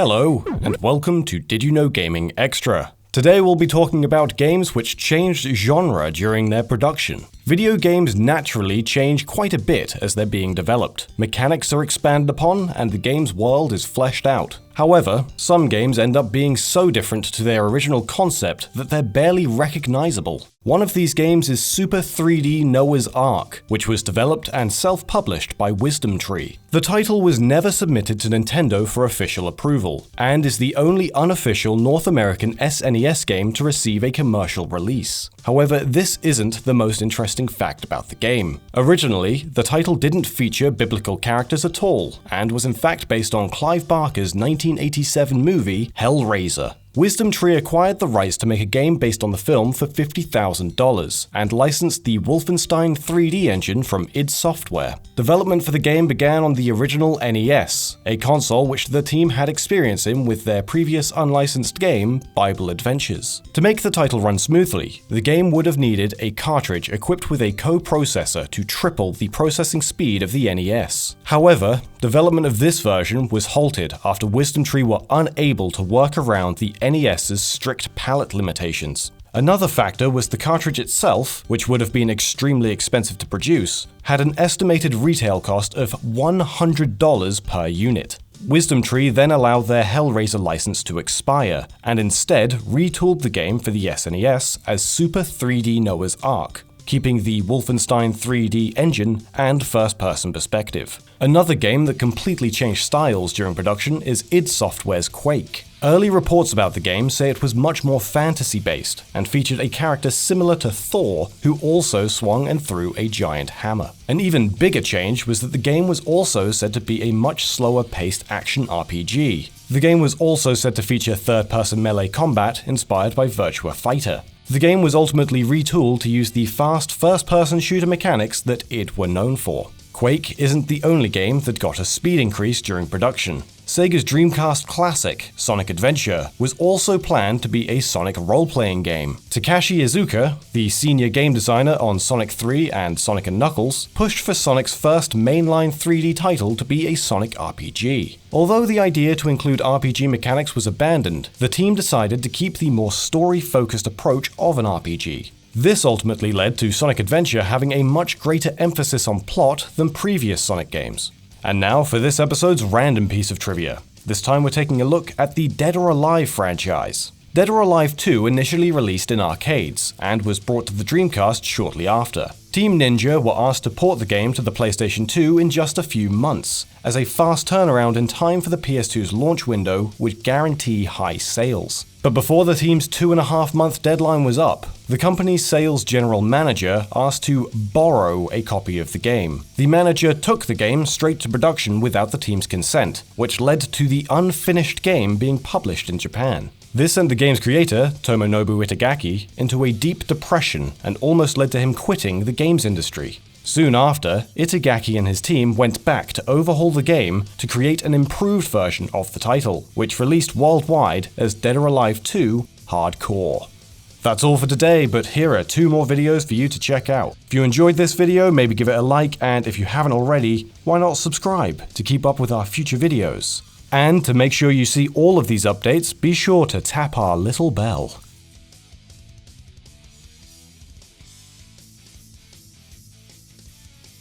Hello, and welcome to Did You Know Gaming Extra. Today we'll be talking about games which changed genre during their production. Video games naturally change quite a bit as they're being developed. Mechanics are expanded upon, and the game's world is fleshed out. However, some games end up being so different to their original concept that they're barely recognizable. One of these games is Super 3D Noah's Ark, which was developed and self-published by Wisdom Tree. The title was never submitted to Nintendo for official approval, and is the only unofficial North American SNES game to receive a commercial release. However, this isn't the most interesting fact about the game. Originally, the title didn't feature biblical characters at all, and was in fact based on Clive Barker's 1987 movie Hellraiser. Wisdom Tree acquired the rights to make a game based on the film for $50,000 and licensed the Wolfenstein 3D engine from id Software. Development for the game began on the original NES, a console which the team had experience in with their previous unlicensed game, Bible Adventures. To make the title run smoothly, the game would have needed a cartridge equipped with a coprocessor to triple the processing speed of the NES. However, development of this version was halted after Wisdom Tree were unable to work around the NES's strict palette limitations. Another factor was the cartridge itself, which would have been extremely expensive to produce, had an estimated retail cost of $100 per unit. Wisdom Tree then allowed their Hellraiser license to expire, and instead retooled the game for the SNES as Super 3D Noah's Ark, keeping the Wolfenstein 3D engine and first-person perspective. Another game that completely changed styles during production is id Software's Quake. Early reports about the game say it was much more fantasy-based, and featured a character similar to Thor who also swung and threw a giant hammer. An even bigger change was that the game was also said to be a much slower-paced action RPG. The game was also said to feature third-person melee combat inspired by Virtua Fighter. The game was ultimately retooled to use the fast first-person shooter mechanics that id were known for. Quake isn't the only game that got a speed increase during production. Sega's Dreamcast classic, Sonic Adventure, was also planned to be a Sonic role-playing game. Takashi Iizuka, the senior game designer on Sonic 3 and Sonic & Knuckles, pushed for Sonic's first mainline 3D title to be a Sonic RPG. Although the idea to include RPG mechanics was abandoned, the team decided to keep the more story-focused approach of an RPG. This ultimately led to Sonic Adventure having a much greater emphasis on plot than previous Sonic games. And now for this episode's random piece of trivia. This time we're taking a look at the Dead or Alive franchise. Dead or Alive 2 initially released in arcades, and was brought to the Dreamcast shortly after. Team Ninja were asked to port the game to the PlayStation 2 in just a few months, as a fast turnaround in time for the PS2's launch window would guarantee high sales. But before the team's 2.5-month deadline was up, the company's sales general manager asked to borrow a copy of the game. The manager took the game straight to production without the team's consent, which led to the unfinished game being published in Japan. This sent the game's creator, Tomonobu Itagaki, into a deep depression and almost led to him quitting the games industry. Soon after, Itagaki and his team went back to overhaul the game to create an improved version of the title, which released worldwide as Dead or Alive 2 Hardcore. That's all for today, but here are 2 more videos for you to check out. If you enjoyed this video, maybe give it a like, and if you haven't already, why not subscribe to keep up with our future videos? And to make sure you see all of these updates, be sure to tap our little bell.